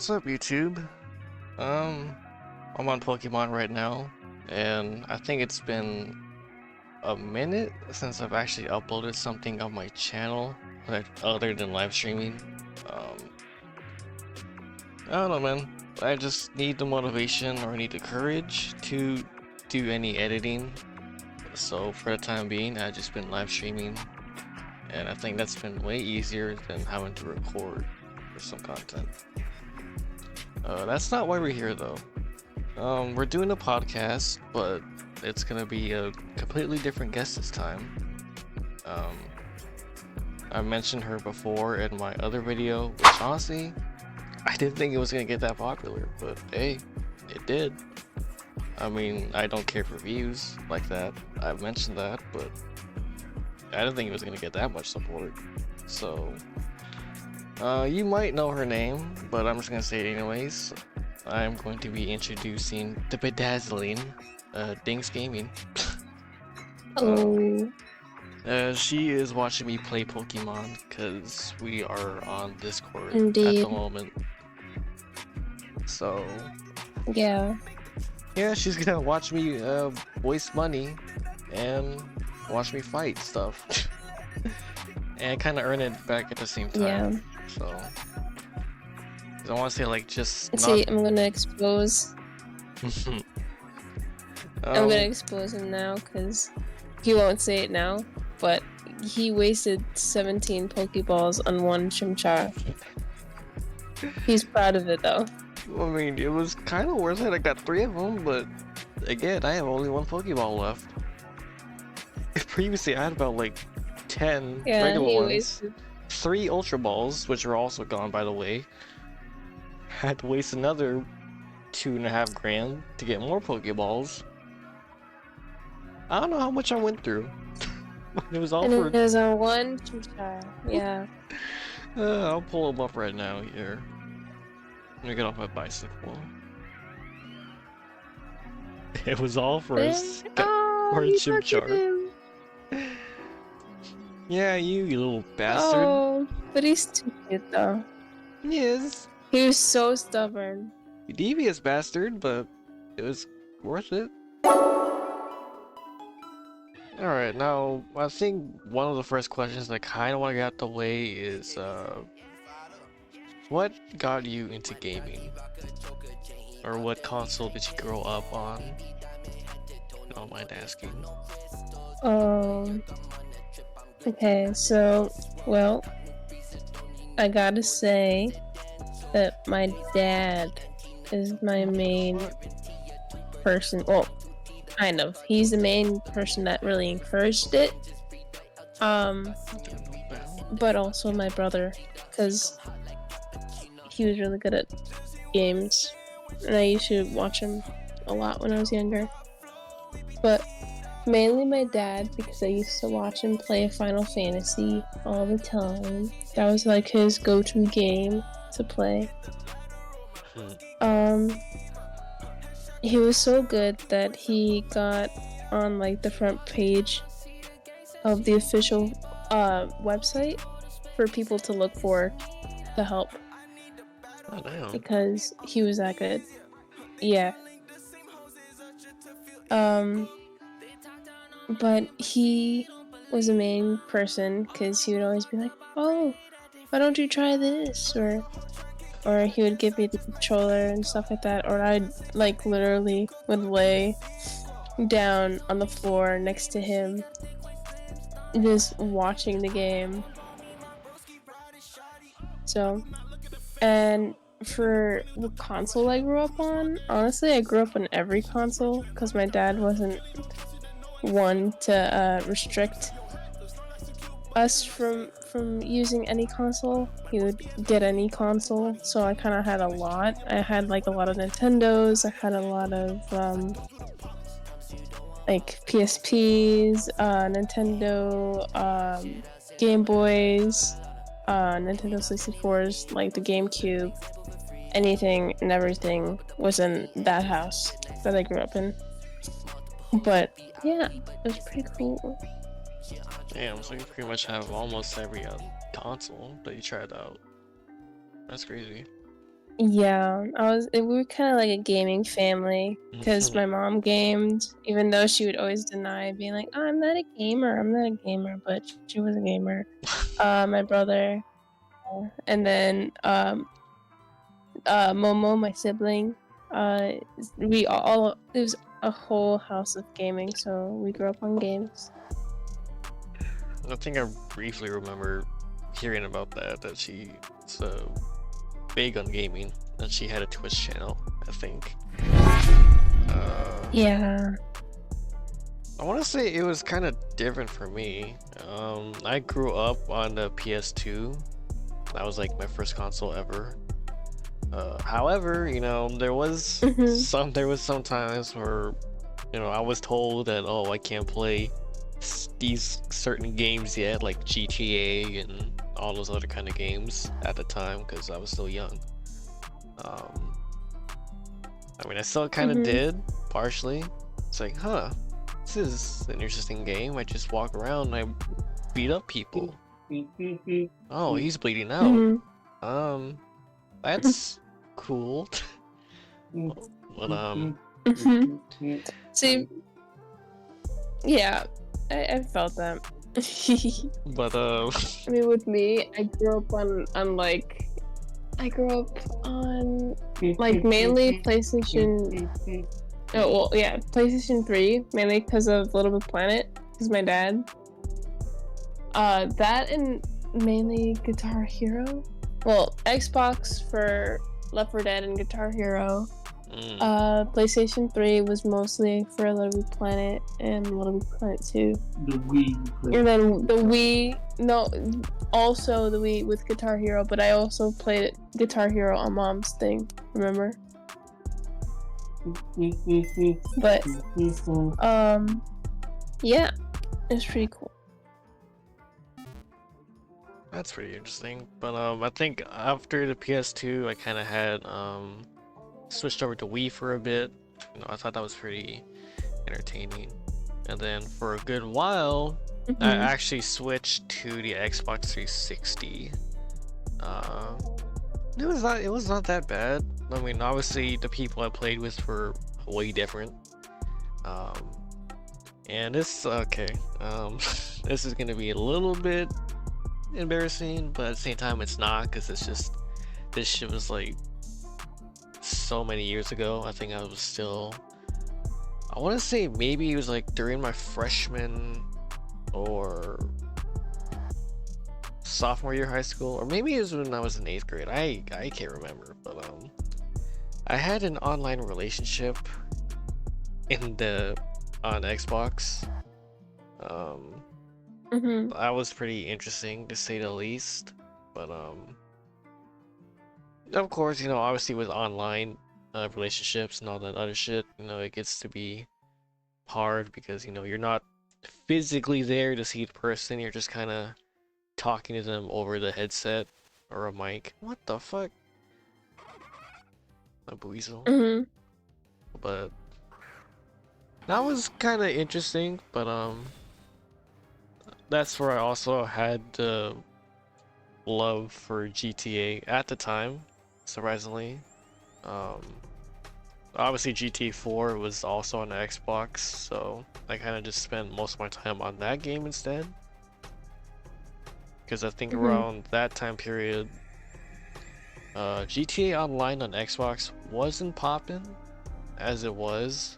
What's up, YouTube? I'm on Pokemon right now, and I think it's been a minute since I've actually uploaded something on my channel, like, other than live streaming. I don't know, man. I just need the motivation or I need the courage to do any editing. So for the time being, I've just been live streaming, and I think that's been way easier than having to record for some content. That's not why we're here though. We're doing a podcast, but it's gonna be a completely different guest this time. I mentioned her before in my other video, which honestly, I didn't think it was gonna get that popular, but hey, it did. I mean, I don't care for views like that. I've mentioned that, but I didn't think it was gonna get that much support. So, you might know her name, but I'm just gonna say it anyways. I'm going to be introducing the bedazzling Dings Gaming. Hello. She is watching me play Pokemon because we are on Discord Indeed. at the moment. So Yeah. she's gonna watch me waste money and watch me fight stuff and kind of earn it back at the same time. Yeah. So I want to say like just Let's not... see, I'm gonna expose. I'm gonna expose him now because he won't say it now, but he wasted 17 Pokeballs on one Chimchar. He's proud of it though. I mean, it was kind of worth it. I got 3 of them, but again, I have only 1 Pokeball left. Previously, I had about like 10 regular ones, wasted... 3 Ultra Balls, which are also gone by the way. Had to waste another 2.5 grand to get more Pokeballs. I don't know how much I went through. It was all for... And it was on one Chimchar. Yeah. I'll pull them up right now here. Let me get off my bicycle. It was all for a Chimchar. Yeah, you little bastard. Oh, but he's too cute though. Yes. He was so stubborn. You devious bastard, but it was worth it. Alright, now, I think one of the first questions I kind of want to get out the way is, what got you into gaming? Or what console did you grow up on? I don't mind asking. Okay, so, well, I gotta say that my dad is my main person. Well, kind of. He's the main person that really encouraged it. But also my brother, because he was really good at games, and I used to watch him a lot when I was younger. But mainly my dad, because I used to watch him play Final Fantasy all the time. That was like his go-to game to play. He was so good that he got on like the front page of the official website for people to look for to help. Oh, damn. Because he was that good. Yeah. But he was the main person because he would always be like, oh, why don't you try this? Or he would give me the controller and stuff like that, or I'd like literally would lay down on the floor next to him just watching the game. So, and for the console I grew up on, honestly I grew up on every console because my dad wasn't one to restrict us from using any console. He would get any console, so I kind of had a lot. I had like a lot of Nintendos, I had a lot of like PSPs, Nintendo, Game Boys, Nintendo 64s, like the GameCube. Anything and everything was in that house that I grew up in. But yeah, it was pretty cool. Damn, so you pretty much have almost every console that you tried out. That's crazy. Yeah, we were kind of like a gaming family because my mom gamed, even though she would always deny being like, oh, I'm not a gamer, I'm not a gamer, but she was a gamer. My brother, and then Momo, my sibling. We all it was a whole house of gaming, so we grew up on games. I think I briefly remember hearing about that she's big on gaming, and she had a Twitch channel, I think. Yeah. I want to say it was kind of different for me. I grew up on the PS2. That was like my first console ever. However, you know, there was some times where, you know, I was told that, oh, I can't play these certain games yet, like GTA and all those other kind of games at the time, because I was still young. I mean, I still kind of did, partially. It's like, huh, this is an interesting game. I just walk around and I beat up people. Oh, he's bleeding out. That's cool. But See, yeah, I felt that. but I mean, with me, I grew up on like mainly PlayStation. Oh well, yeah, PlayStation 3 mainly because of Little Big Planet, because my dad. That and mainly Guitar Hero. Well, Xbox for Left 4 Dead and Guitar Hero. PlayStation 3 was mostly for Little Big Planet and Little Big Planet 2. The Wii. And then the Wii, no, also the Wii with Guitar Hero, but I also played Guitar Hero on Mom's thing, remember? But, yeah, it's pretty cool. that's pretty interesting. But I think after the PS2, I kind of had switched over to Wii for a bit. You know, I thought that was pretty entertaining. And then for a good while, I actually switched to the Xbox 360. It was not that bad. I mean, obviously the people I played with were way different. And this okay. This is gonna be a little bit embarrassing, but at the same time it's not, because it's just this shit was like so many years ago. I think I was still, I want to say maybe it was like during my freshman or sophomore year of high school, or maybe it was when I was in 8th grade. I can't remember, but I had an online relationship on Xbox. That was pretty interesting to say the least, but of course, you know, obviously with online relationships and all that other shit, you know, it gets to be hard because, you know, you're not physically there to see the person, you're just kind of talking to them over the headset or a mic. What the fuck? A buizel. But that was kind of interesting, but that's where I also had the love for GTA at the time, surprisingly. Obviously GTA 4 was also on the Xbox, so I kind of just spent most of my time on that game instead. Because I think around that time period, GTA Online on Xbox wasn't popping as it was.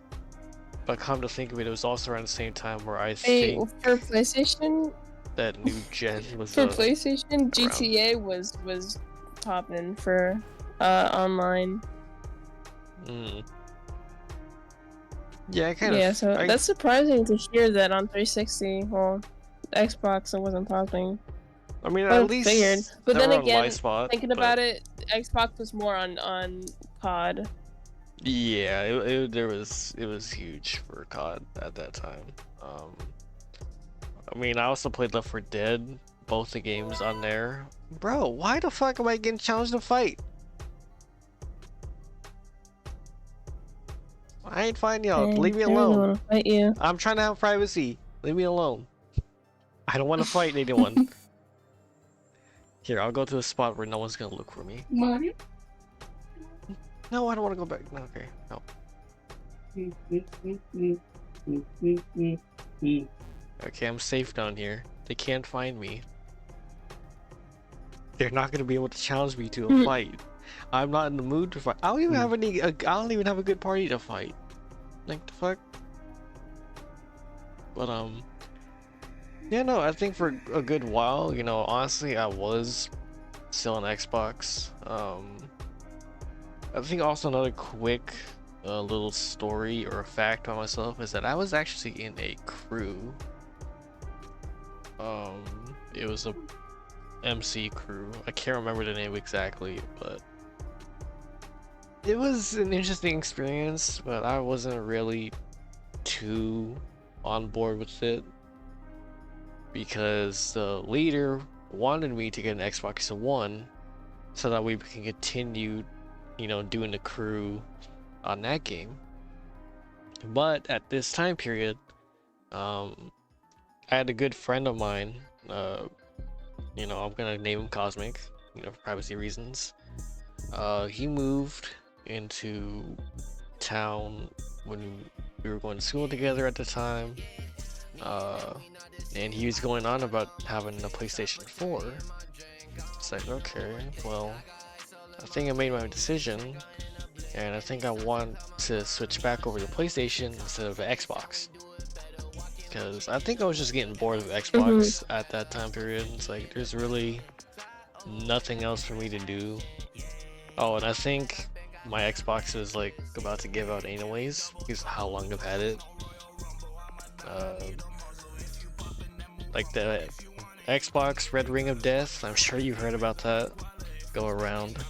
But come to think of it, it was also around the same time where I think for PlayStation, that new gen was for PlayStation, GTA was popping for online. Yeah, kind of. Yeah, so that's surprising to hear that on 360. Well, Xbox it wasn't popping. I mean, at least figured. But then again, thinking about it, Xbox was more on COD. Yeah, it was huge for COD at that time. I mean, I also played Left 4 Dead, both the games on there. Bro, why the fuck am I getting challenged to fight? I ain't fighting y'all. Leave me alone. I want to fight you. I'm trying to have privacy. Leave me alone. I don't want to fight anyone. Here, I'll go to a spot where no one's gonna look for me. No, I don't want to go back. No, okay, no. Okay, I'm safe down here. They can't find me. They're not gonna be able to challenge me to a fight. I'm not in the mood to fight. I don't even have any. I don't even have a good party to fight. Like the fuck. But yeah, no. I think for a good while, you know, honestly, I was still on Xbox. I think also another quick little story or fact on myself is that I was actually in a crew. It was a MC crew. I can't remember the name exactly, but it was an interesting experience, but I wasn't really too on board with it because the leader wanted me to get an Xbox One so that we can continue, you know, doing the crew on that game. But at this time period, I had a good friend of mine, you know, I'm gonna name him Cosmic, you know, for privacy reasons. He moved into town when we were going to school together at the time, and he was going on about having a PlayStation 4. It's like, okay, well, I think I made my decision, and I think I want to switch back over to PlayStation instead of the Xbox. Because I think I was just getting bored of Xbox at that time period. It's like, there's really nothing else for me to do. Oh, and I think my Xbox is like about to give out anyways, because of how long I've had it. Like the Xbox Red Ring of Death, I'm sure you've heard about that go around.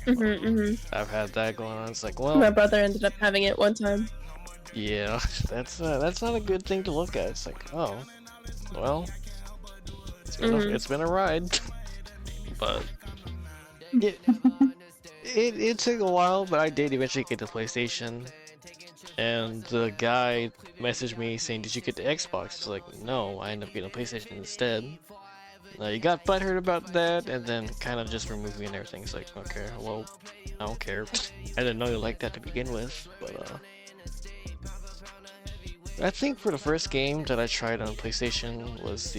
I've had that going on. It's like, well, my brother ended up having it one time. Yeah, that's not a good thing to look at. It's like, oh, well, it's been a ride, but it took a while, but I did eventually get the PlayStation. And the guy messaged me saying, "Did you get the Xbox?" It's like, no, I ended up getting a PlayStation instead. You got butthurt about that, and then kind of just removed me and everything. It's like, okay, well, I don't care. I didn't know you liked that to begin with, but I think for the first game that I tried on PlayStation was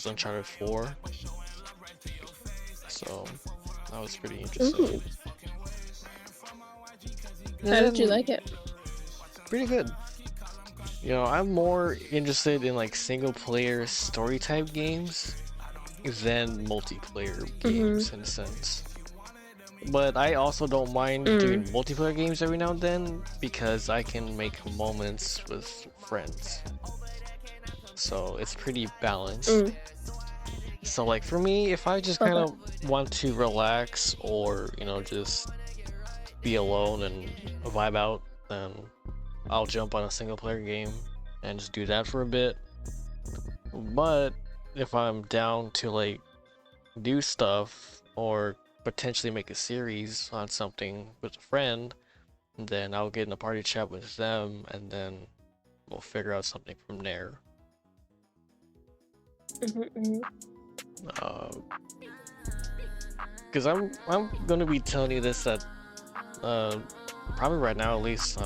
Uncharted 4. So that was pretty interesting. How did you like it? Pretty good. You know, I'm more interested in like single player story type games than multiplayer games in a sense. But I also don't mind doing multiplayer games every now and then because I can make moments with friends. So it's pretty balanced. So like for me, if I just kind of want to relax or, you know, just be alone and vibe out, then I'll jump on a single player game and just do that for a bit. But if I'm down to like do stuff or potentially make a series on something with a friend, then I'll get in a party chat with them and then we'll figure out something from there. Because I'm gonna be telling you this at probably right now at least.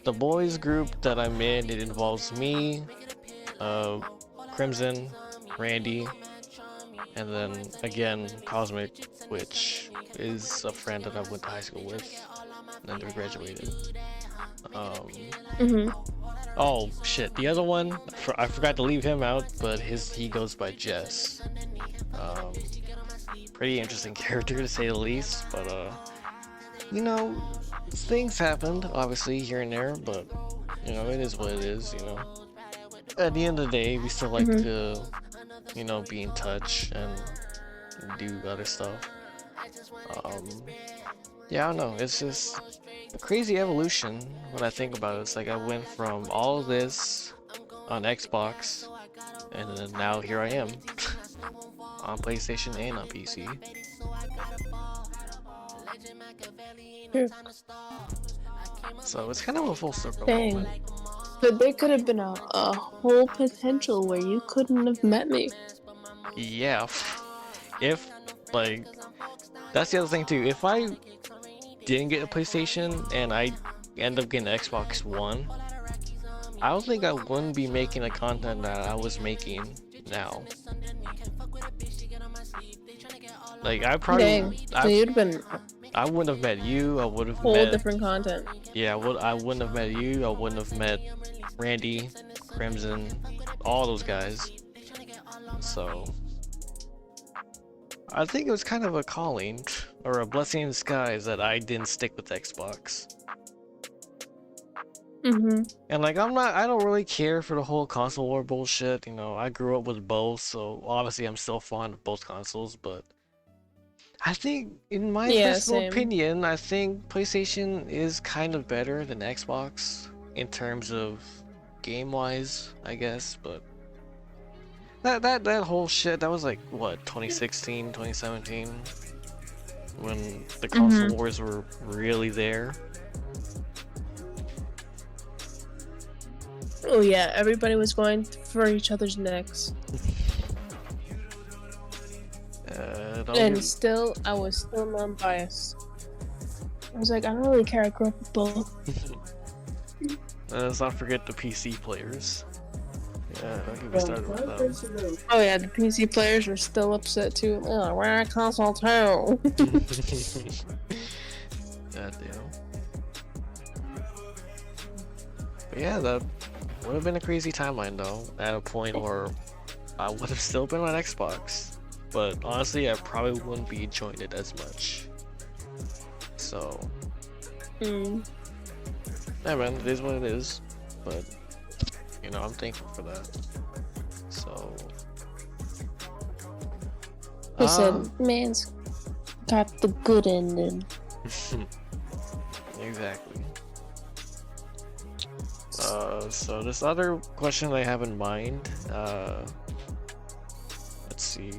The boys group that I'm in, it involves me, Crimson, Randy, and then again Cosmic, which is a friend that I went to high school with, and then we graduated. Oh shit, the other one, I forgot to leave him out, but he goes by Jess. Pretty interesting character to say the least, but you know, things happened obviously here and there, but you know, it is what it is. You know, at the end of the day, we still like to, you know, be in touch and do other stuff. Yeah, I don't know, it's just a crazy evolution when I think about it. It's like I went from all of this on Xbox, and then now here I am on PlayStation and on PC. So it's kind of a full circle moment. But there could have been a whole potential where you couldn't have met me. Yeah, if like that's the other thing too. If I didn't get a PlayStation and I end up getting an Xbox One, I don't think I wouldn't be making the content that I was making now. Like I probably, Dang. So you'd been I wouldn't have met you. I would have whole met. different content. Yeah, I wouldn't have met you. I wouldn't have met Randy, Crimson, all those guys. So I think it was kind of a calling or a blessing in disguise that I didn't stick with Xbox. And like I don't really care for the whole console war bullshit. You know, I grew up with both, so obviously I'm still fond of both consoles. But I think, in my personal opinion, I think PlayStation is kind of better than Xbox in terms of game-wise, I guess. But that whole shit, that was like what, 2016, 2017, when the console wars were really there. Oh yeah, everybody was going for each other's necks. And still, I was still non-biased. I was like, I don't really care, I grew up with both. Let's not forget the PC players. Yeah, don't get me started with them. Oh yeah, the PC players were still upset too. Oh, we're a console too. God damn. But yeah, that would have been a crazy timeline though, at a point where I would have still been on Xbox. But honestly, I probably wouldn't be enjoying it as much. So, yeah man, it is what it is. But, you know, I'm thankful for that. So, listen, man's got the good ending. Exactly. So this other question I have in mind, let's see.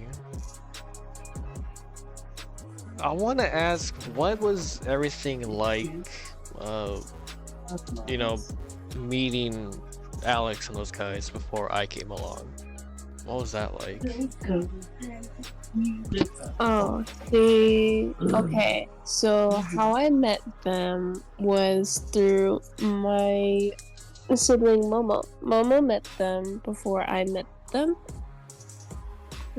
I want to ask, what was everything like, you know, meeting Alex and those guys before I came along? What was that like? Oh, see, okay. So how I met them was through my sibling Momo. Momo met them before I met them.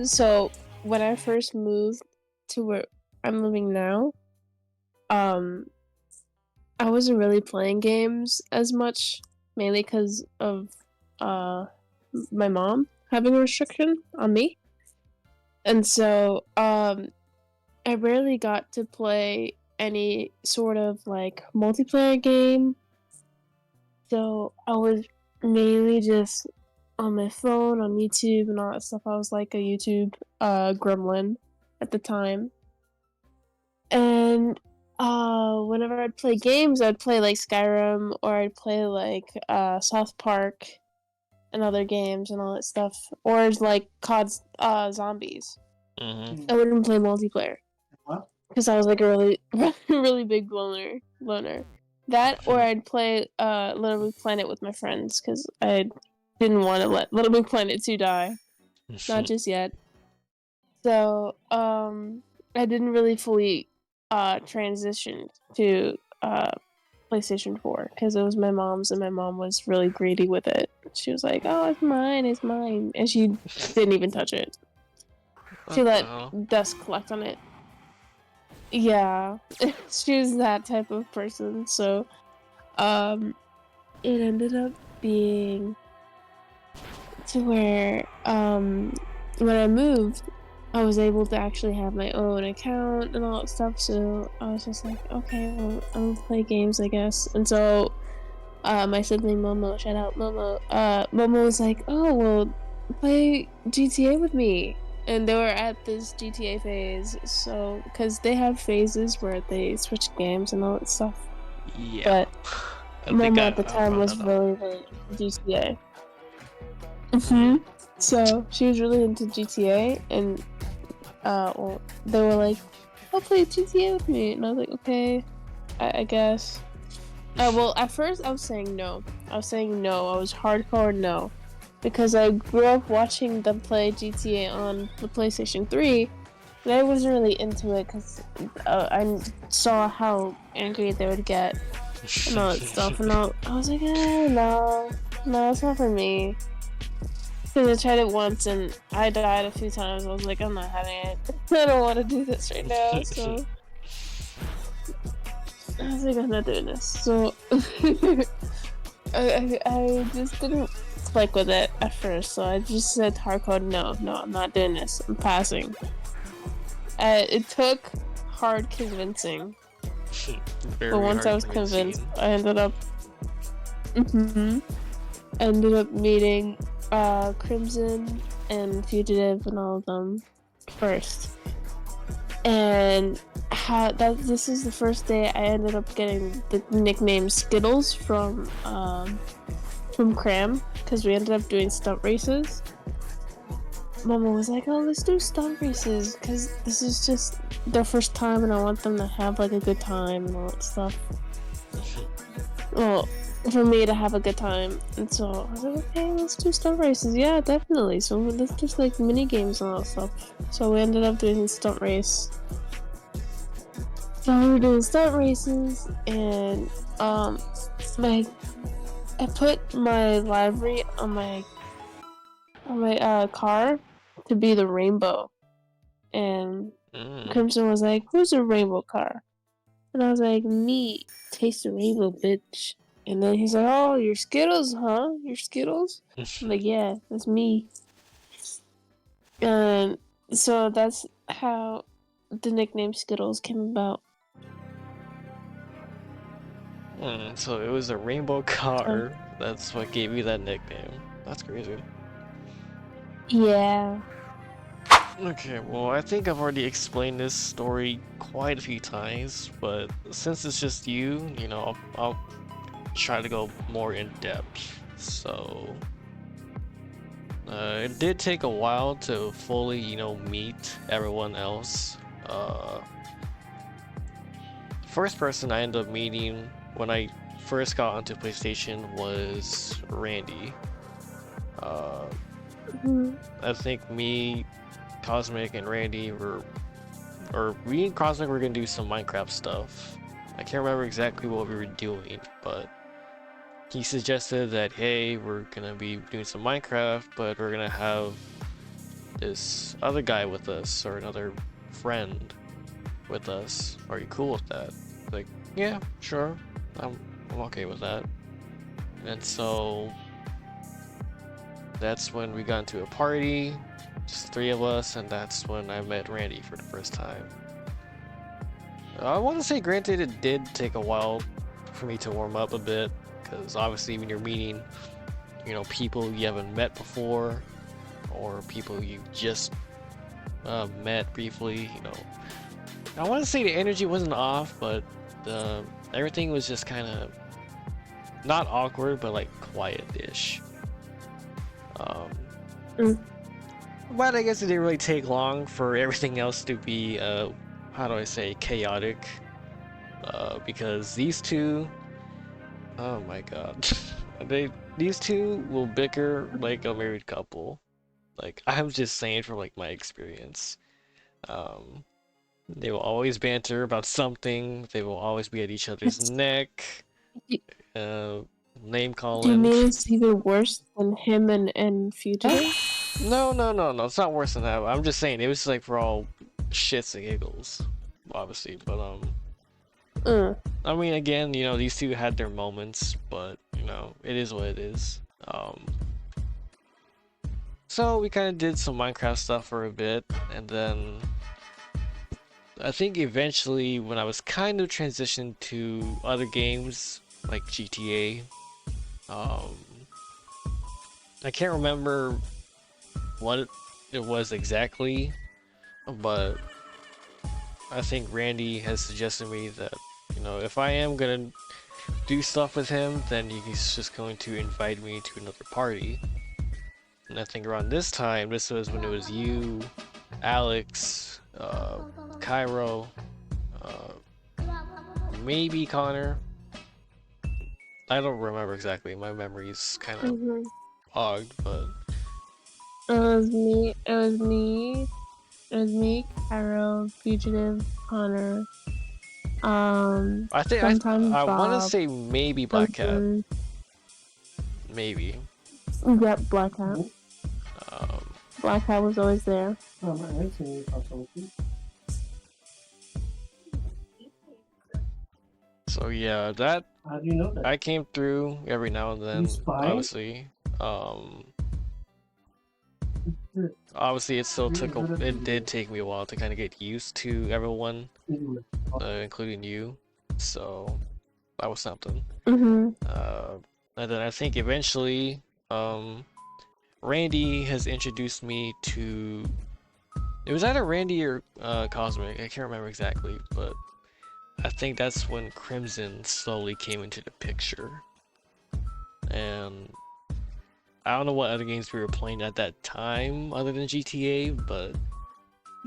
So when I first moved to where I'm living now, I wasn't really playing games as much, mainly because of my mom having a restriction on me. And so I rarely got to play any sort of like multiplayer game. So I was mainly just on my phone, on YouTube and all that stuff. I was like a YouTube gremlin at the time. And whenever I'd play games, I'd play like Skyrim, or I'd play like South Park and other games and all that stuff, or like COD Zombies. I wouldn't play multiplayer because I was like a really really big loner. That, or I'd play Little Big Planet with my friends because I didn't want to let Little Big Planet 2 die, not just yet. So I didn't really fully transition to PlayStation 4 because it was my mom's, and my mom was really greedy with it. She was like, "Oh, it's mine," and she didn't even touch it. She let dust collect on it. Yeah, she was that type of person. So, it ended up being to where when I moved, I was able to actually have my own account and all that stuff. So I was just like, okay, well, I'm gonna play games, I guess. And so, my sibling Momo, shout out Momo. Momo was like, "Oh, well, play GTA with me." And they were at this GTA phase, so because they have phases where they switch games and all that stuff. Yeah. But Momo at the time was really into GTA. So she was really into GTA, and well, they were like, "Oh, play GTA with me," and I was like, "Okay, I guess." Well, at first I was saying no. I was hardcore no. Because I grew up watching them play GTA on the PlayStation 3, But I wasn't really into it because I saw how angry they would get and all that stuff, and I was like, no, it's not for me. Because I tried it once and I died a few times. I was like, I'm not having it. I don't want to do this right now. So I was like, I'm not doing this. So I just didn't click with it at first. So I just said hardcode, no, I'm not doing this. I'm passing. It took hard convincing. But Very once I hard was convincing. convinced, I ended up meeting Crimson and Fugitive and all of them first. And this is the first day I ended up getting the nickname Skittles from Cram, because we ended up doing stunt races. Mama was like, oh, let's do stunt races because this is just their first time and I want them to have like a good time and all that stuff. Well, for me to have a good time. And so I was like, okay, let's do stunt races. Yeah, definitely. So let's just like mini games and all that stuff. So we ended up doing stunt race. So we were doing stunt races, and I put my livery on my car to be the rainbow, and Crimson was like, "Who's a rainbow car?" And I was like, "Me, taste the rainbow, bitch." And then he's like, "Oh, you're Skittles, huh? You're Skittles?" I'm like, "Yeah, that's me." And so that's how the nickname Skittles came about. So it was a rainbow car. That's what gave you that nickname. That's crazy. Yeah. Okay, well, I think I've already explained this story quite a few times, but since it's just you, I'll try to go more in depth. So, it did take a while to fully, meet everyone else. First person I ended up meeting when I first got onto PlayStation was Randy. I think me, Cosmic, and Randy me and Cosmic were gonna do some Minecraft stuff. I can't remember exactly what we were doing, but he suggested that, hey, we're gonna be doing some Minecraft, but we're gonna have this other guy with us, or another friend with us. Are you cool with that? Like, yeah, sure. I'm okay with that. And so that's when we got into a party, just 3 of us, and that's when I met Randy for the first time. I want to say, granted, it did take a while for me to warm up a bit, because obviously when you're meeting, people you haven't met before, or people you just met briefly, I want to say the energy wasn't off, but everything was just kind of not awkward, but like quiet-ish. But I guess it didn't really take long for everything else to be, how do I say, chaotic. Because these two, oh my god, these two will bicker like a married couple. Like, I'm just saying from like my experience. They will always banter about something. They will always be at each other's neck. Name calling. You mean it's even worse than him and Fugitive? No, it's not worse than that. I'm just saying it was like for all shits and giggles, obviously. But I mean, again, these two had their moments, but it is what it is. So we kind of did some Minecraft stuff for a bit, and then I think eventually when I was kind of transitioned to other games like GTA, I can't remember what it was exactly, but I think Randy has suggested me that, if I am gonna do stuff with him, then he's just going to invite me to another party. And I think around this time, this was when it was you, Alex, Cairo, maybe Connor. I don't remember exactly. My memory's kind of fogged, but It was me, It was me, Cairo, Fugitive, Connor. I think Sometimes I want to Bob. say maybe Black Cat. Maybe. Yep, Black Hat. Black Hat was always there. So yeah, that. How do you know that? I came through every now and then. Obviously, obviously it did take me a while to kind of get used to everyone, including you. So that was something. And then I think eventually, Randy has introduced me to. It was either Randy or Cosmic. I can't remember exactly, but I think that's when Crimson slowly came into the picture. And I don't know what other games we were playing at that time other than GTA, but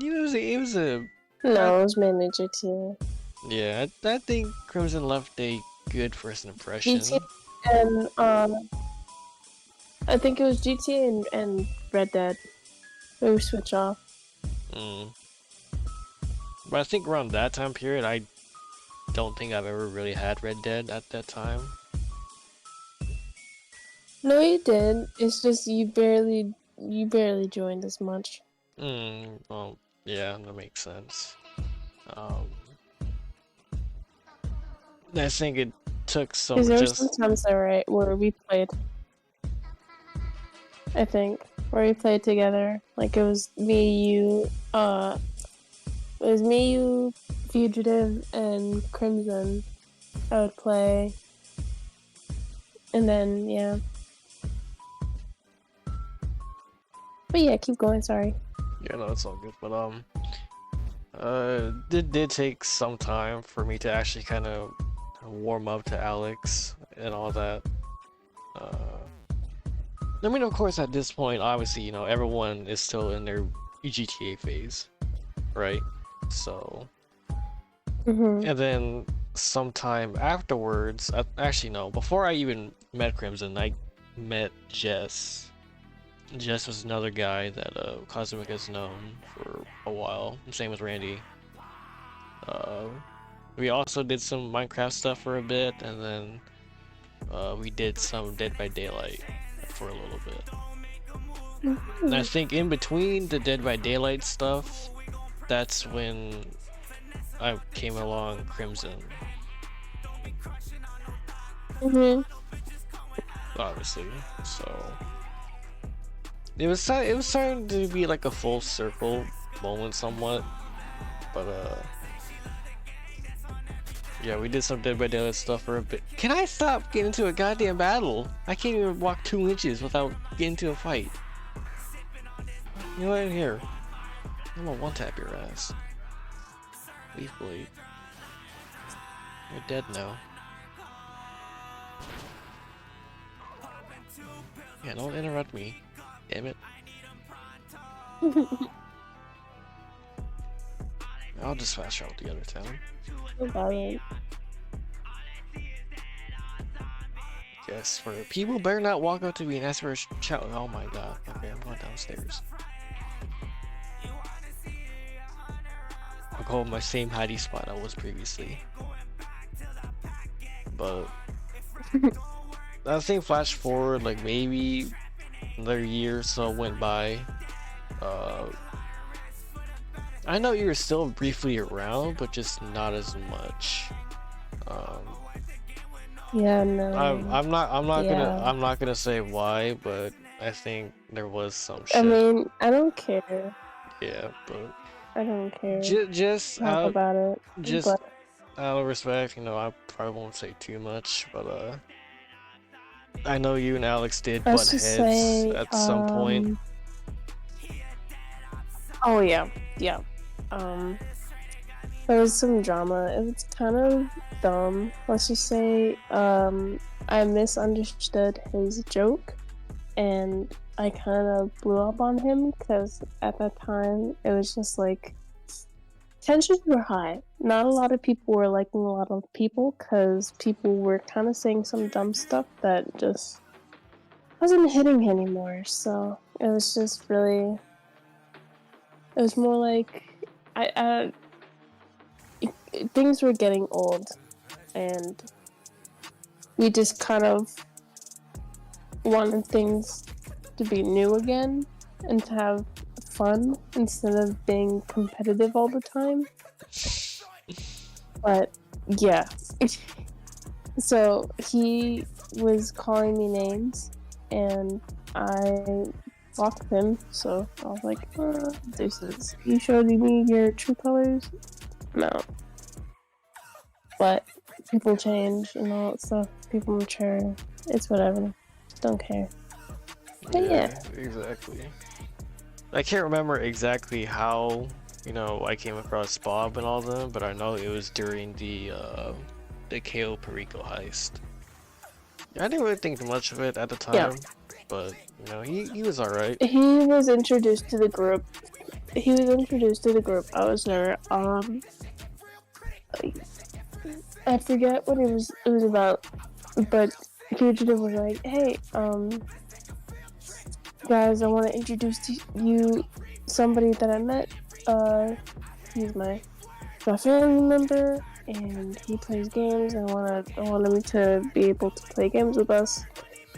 you know, it was a No, it was mainly GTA. yeah. I think Crimson left a good first impression. GTA and I think it was GTA and Red Dead. We would switch off. But I think around that time period, I don't think I've ever really had Red Dead at that time. No, you did. It's just you barely joined as much. Well, yeah, that makes sense. I think it took some Because there were some times there, where we played. I think where we played together. Like it was me, you, Fugitive, and Crimson. I would play, and then yeah. But yeah, keep going. Sorry. Yeah, no, it's all good. But it did take some time for me to actually kind of warm up to Alex and all that. I mean, of course, at this point, obviously, you know, everyone is still in their GTA phase, right? So, and then sometime afterwards, actually no, before I even met Crimson, I met Jess. Jess was another guy that Cosmic has known for a while, same as Randy. We also did some Minecraft stuff for a bit, and then we did some Dead by Daylight for a little bit. And I think in between the Dead by Daylight stuff, that's when I came along Crimson. Obviously, so it was starting to be like a full circle moment somewhat, but yeah, we did some Dead by Daylight stuff for a bit. Can I stop getting into a goddamn battle? I can't even walk 2 inches without getting into a fight. You know what? Here, I'm gonna one-tap your ass. Leaf blade. You're dead now. Yeah, don't interrupt me. Damn it. I'll just fast travel to the other town. Yes, for people better not walk up to me and ask for a chat. Oh my god. Okay, I'm going downstairs. I'll go my same hiding spot I was previously. But I think flash forward like maybe another year or so went by. I know you were still briefly around, but just not as much. Yeah, no. I'm not gonna say why, but I think there was some shit. I mean, I don't care. Yeah, but I don't care. Just talk about it. Just out of respect, you know, I probably won't say too much, but I know you and Alex did butt heads at some point. Oh yeah, yeah. There was some drama. It was kind of dumb. Let's just say, I misunderstood his joke, and I kind of blew up on him because at that time it was just like tensions were high. Not a lot of people were liking a lot of people because people were kind of saying some dumb stuff that just wasn't hitting anymore. So it was just really It was more like I things were getting old, and we just kind of wanted things to be new again and to have fun instead of being competitive all the time. But yeah. So he was calling me names, and I blocked him. So I was like, "This is you showed me your true colors." No, but people change and all that stuff. People mature. It's whatever. Just don't care. But yeah. Exactly. I can't remember exactly how, I came across Bob and all of them, but I know it was during the KO Perico heist. I didn't really think much of it at the time, but he was alright. He was introduced to the group. I was there. I forget what it was about, but Fugitive was like, "Hey, guys, I want to introduce to you somebody that I met. He's my family member, and he plays games. I want him to be able to play games with us."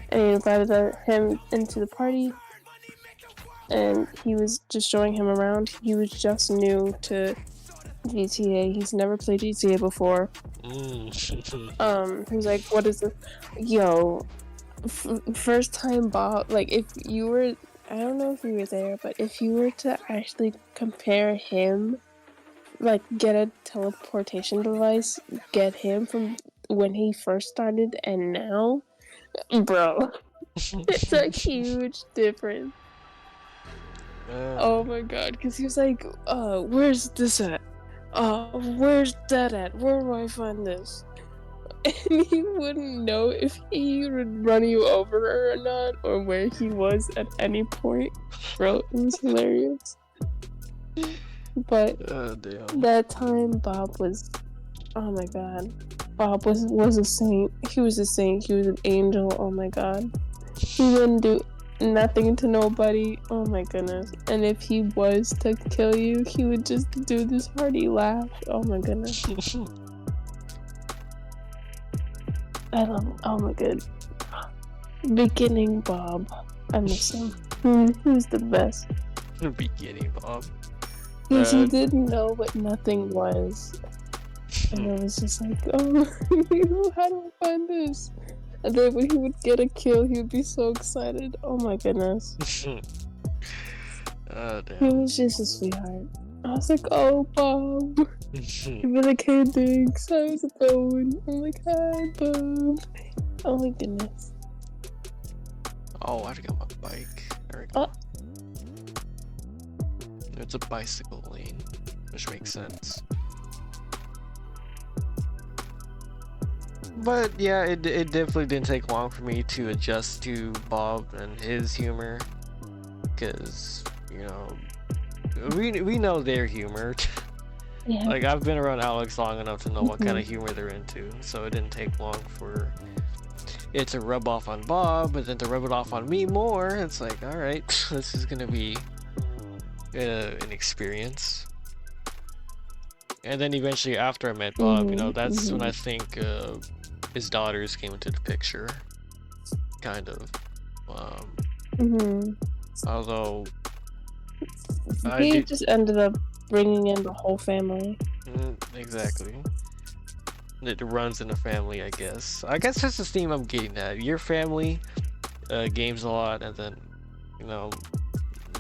And he invited him into the party, and he was just showing him around. He was just new to GTA. He's never played GTA before. He's like, "What is this?" Yo, first time Bob. Like, if you were, I don't know if you were there, but if you were to actually compare him, like, get a teleportation device, get him from when he first started and now, bro, it's a huge difference. Oh my god, because he was like, where's this at? Where's that at? Where do I find this? And he wouldn't know if he would run you over or not, or where he was at any point. Bro, it was hilarious. But that time, Bob was, oh my god, Bob was a saint. He was a saint. He was an angel. Oh my god, he wouldn't do nothing to nobody. Oh my goodness. And if he was to kill you, he would just do this hearty laugh. Oh my goodness. I love him. Oh my god. Beginning Bob. I miss him. He's the best. Beginning Bob. Because he didn't know what nothing was. And it was just like, oh, how do I find this? And then when he would get a kill, he would be so excited. Oh my goodness. Oh, damn. He was just a sweetheart. I was like, oh, Bob. He'd be like, hey, Diggs, how's it going? I'm like, hi, Bob. Oh my goodness. Oh, I forgot my bike. There we go. It's a bicycle lane, which makes sense. But yeah, it definitely didn't take long for me to adjust to Bob and his humor, because we know their humor. Yeah. Like, I've been around Alex long enough to know what kind of humor they're into, so it didn't take long for it to rub off on Bob, and then to rub it off on me more. It's like, all right, this is gonna be an experience. And then eventually, after I met Bob, that's when I think his daughters came into the picture, kind of. Although he just ended up bringing in the whole family. Exactly. It runs in the family, I guess. I guess that's the theme I'm getting at. Your family games a lot, and then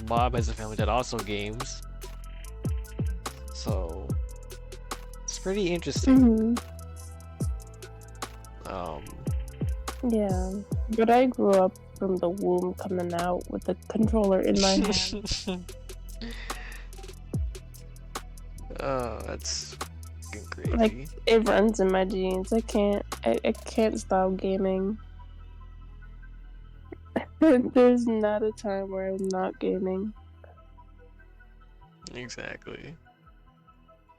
Bob has a family that also games. So it's pretty interesting. Yeah, but I grew up from the womb coming out with the controller in my hand. Oh, that's crazy. Like, it runs in my genes. I can't stop gaming. There's not a time where I'm not gaming. Exactly.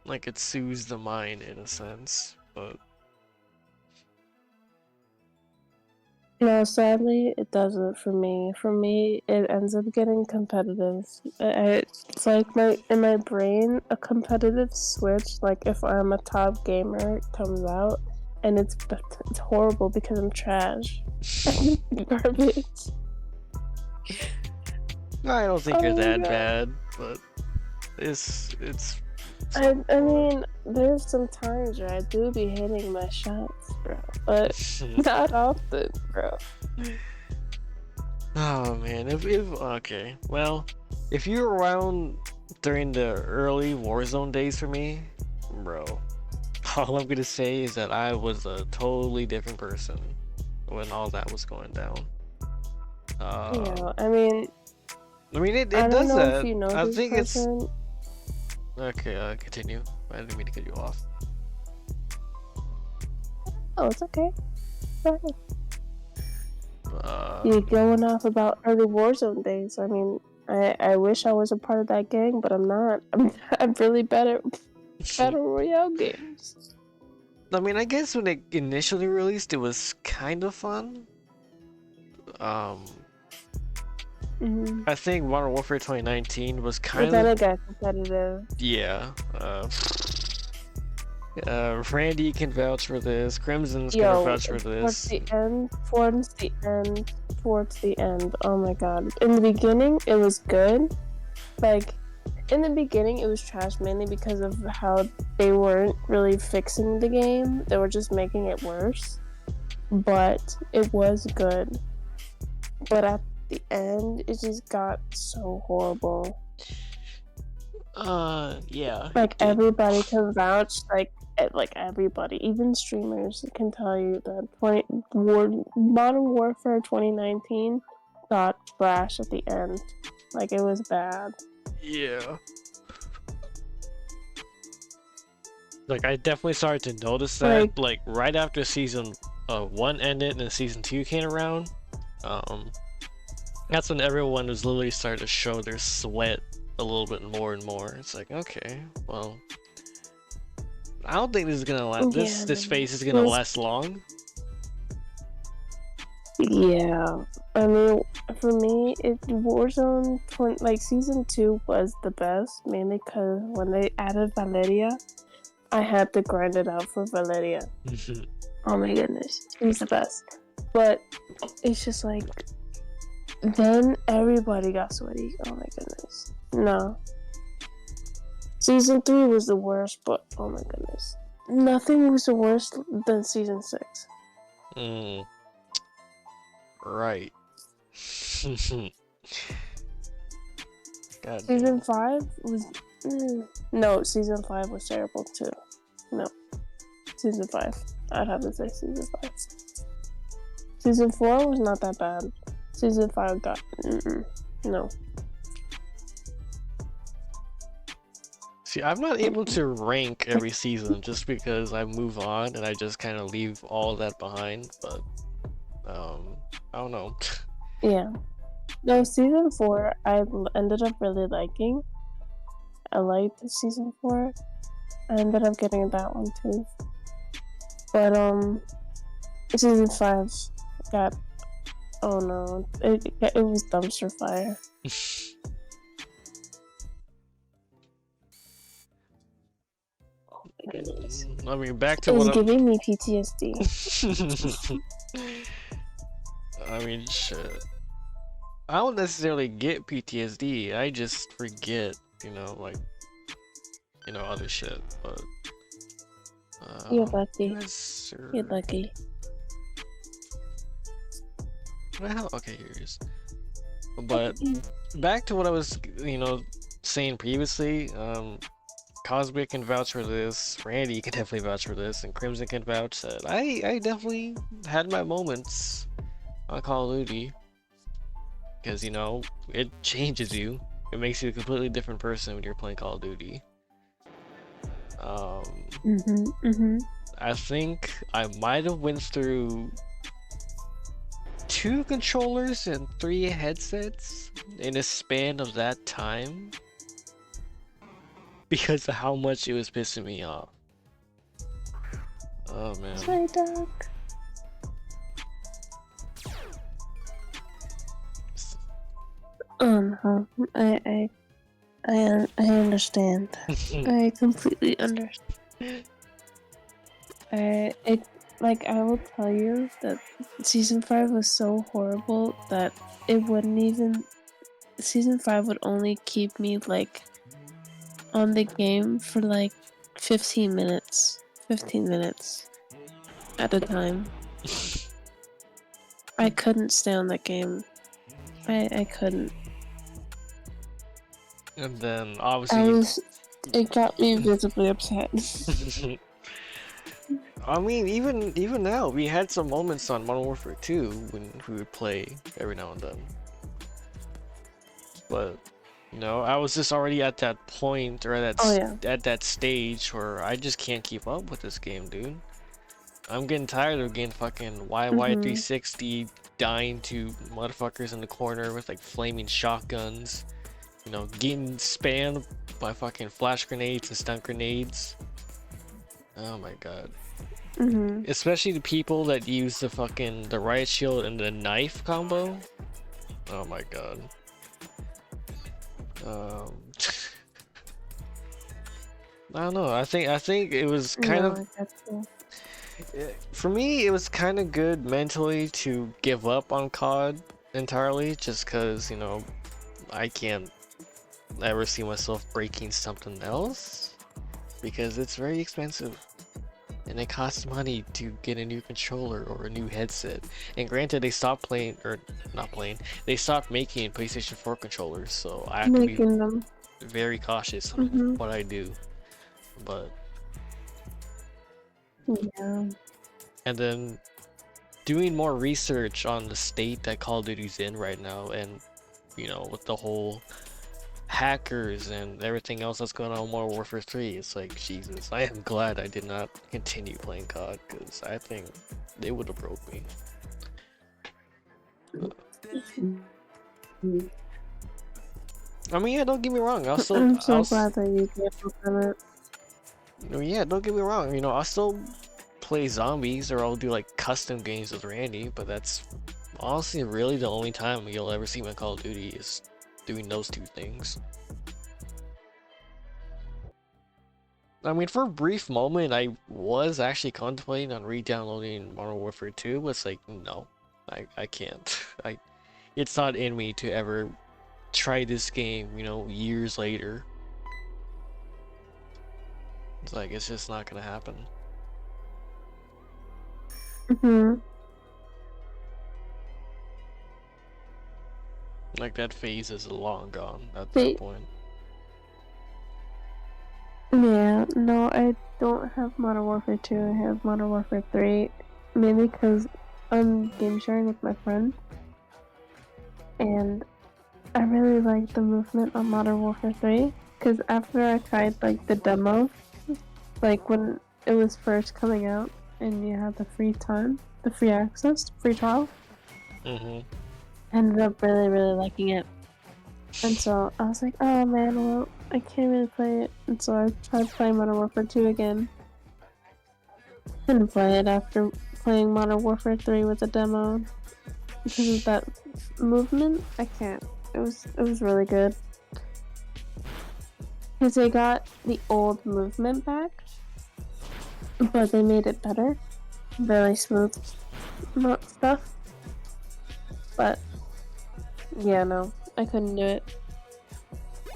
Like, it soothes the mind in a sense, but No, sadly, it doesn't for me. For me, it ends up getting competitive. It's like in my brain, a competitive switch. Like if I'm a top gamer, comes out, and it's horrible because I'm trash. Garbage. I don't think Oh you're my that god. bad, but it's I mean, there's some times where I do be hitting my shots, bro, but not often, bro. Oh man, if okay, well, if you were around during the early Warzone days for me, bro, all I'm gonna say is that I was a totally different person when all that was going down. Yeah, I mean, it I don't does know if that. you know I this think it's person. okay. Continue. I didn't mean to cut you off. Oh, it's okay. Go ahead. Uh, You're going off about early Warzone days. I mean, I wish I was a part of that gang, but I'm not. I'm really bad at Battle Royale games. I mean, I guess when it initially released, it was kind of fun. I think Modern Warfare 2019 was But kind then of, it got competitive. yeah. Randy can vouch for this. Crimson's gonna Yo, vouch for towards this. the end, towards the end. Oh my god. In the beginning, it was good. Like, in the beginning, it was trash mainly because of how they weren't really fixing the game. They were just making it worse. But it was good. But at the end, it just got so horrible. Yeah. Like, everybody can vouch, like everybody, even streamers can tell you that Modern Warfare 2019 got trash at the end. Like, it was bad. Yeah. Like, I definitely started to notice that, like right after season 1 ended and season 2 came around. That's when everyone was literally starting to show their sweat a little bit more and more. It's like, okay, well, I don't think this is gonna last. This phase is gonna last long. Yeah, I mean, for me, Warzone season 2 was the best, mainly because when they added Valeria, I had to grind it out for Valeria. Oh my goodness, she's the best. But it's just like, then everybody got sweaty. Oh my goodness, no. Season 3 was the worst, but oh my goodness, nothing was the worst than season 6. Right. God Season 5 was no. Season 5 was terrible too. No, season 5. I'd have to say season 5. Season 4 was not that bad. Season 5 got no. See, I'm not able to rank every season just because I move on and I just kind of leave all that behind. But I don't know. Yeah. No, season 4 I ended up really liking. I liked season 4. I ended up getting that one too. But season 5 got, oh no, it was dumpster fire. Oh my goodness. I mean, back to it was what giving me PTSD. I mean, shit. I don't necessarily get PTSD. I just forget, other shit. But You're lucky. yes, You're lucky. Well, okay, here it is. But back to what I was, saying previously. Cosmic can vouch for this. Randy can definitely vouch for this, and Crimson can vouch that I definitely had my moments on Call of Duty. Because, it changes you. It makes you a completely different person when you're playing Call of Duty. I think I might have went through 2 controllers and 3 headsets in a span of that time. Because of how much it was pissing me off. Oh man. Sorry, dog. No, I understand. I completely understand. I will tell you that season 5 was so horrible that it wouldn't even. Season 5 would only keep me like on the game for like 15 minutes. 15 minutes at a time. I couldn't stay on that game. I couldn't. And then obviously It got me visibly upset. I mean, even now, we had some moments on Modern Warfare 2 when we would play every now and then. But, you know, I was just already at that point, or at that stage where I just can't keep up with this game, dude. I'm getting tired of getting fucking YY360 dying to motherfuckers in the corner with like flaming shotguns. You know, getting spammed by fucking flash grenades and stun grenades. Oh my god. Especially the people that use the riot shield and the knife combo. Oh my god. I don't know. I think it was kind of for me. It was kind of good mentally to give up on COD entirely, just because, you know, I can't ever see myself breaking something else because it's very expensive. And it costs money to get a new controller or a new headset. And granted, they stopped playing, or not playing, they stopped making PlayStation 4 controllers, so I have to be very cautious on what I do. But yeah. And then doing more research on the state that Call of Duty's in right now, and you know, with the whole hackers and everything else that's going on in Modern Warfare 3, it's like, Jesus, I am glad I did not continue playing COD, because I think they would have broke me. I mean, yeah, don't get me wrong, I'm so glad that you gave up on it. Yeah, don't get me wrong, you know, I'll still play zombies, or I'll do like custom games with Randy, but that's honestly really the only time you'll ever see my Call of Duty is doing those two things. I mean, for a brief moment, I was actually contemplating on re-downloading Modern Warfare 2, but it's like, no, I can't. It's not in me to ever try this game, you know, years later. It's like, it's just not gonna happen. Like, that phase is long gone at that point. Yeah, no, I don't have Modern Warfare 2, I have Modern Warfare 3, mainly because I'm game sharing with my friend, and I really like the movement on Modern Warfare 3, because after I tried, like, the demo, like, when it was first coming out, and you had the free time, the free access, free trial, I ended up really liking it. And so I was like, oh man, well, I can't really play it. And so I tried playing Modern Warfare 2 again. Couldn't play it after playing Modern Warfare 3 with the demo. Because of that movement, I can't. It was really good. Because they got the old movement back, but they made it better. Really smooth stuff. But yeah, no, I couldn't do it.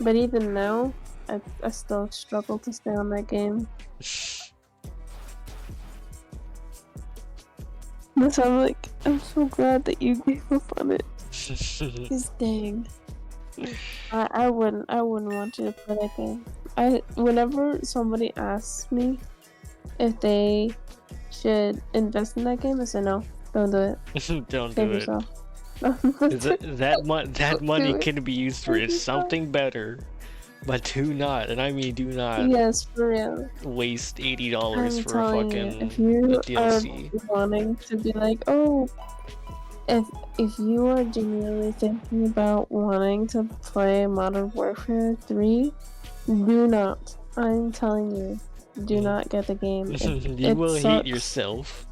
But even now, I still struggle to stay on that game. So I'm like, I'm so glad that you gave up on it. Cause dang, I wouldn't want you to play that game. Whenever somebody asks me if they should invest in that game, I say no, don't do it. Don't do it. That money can be used for something better, but do not, and I mean do not. Yes, for real. Waste $80 for a fucking if you DLC. Are wanting to be like, oh, if you are genuinely thinking about wanting to play Modern Warfare 3, do not. I'm telling you, do not get the game. You will hate yourself.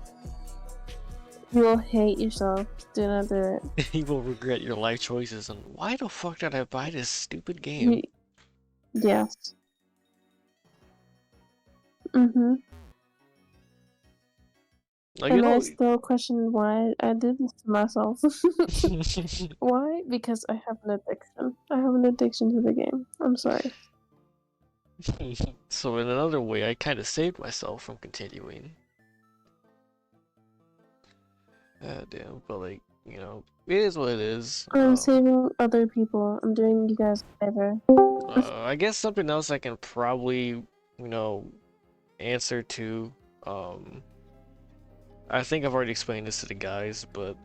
You will hate yourself. Do not do it. You will regret your life choices and why the fuck did I buy this stupid game? Yes. Mm-hmm. Like, And I still question why I did this to myself. Why? Because I have an addiction. I have an addiction to the game. I'm sorry. So in another way, I kind of saved myself from continuing. Damn, but like, you know, it is what it is. I'm saving other people. I'm doing you guys a favor. I guess something else I can probably, you know, answer to. I think I've already explained this to the guys, but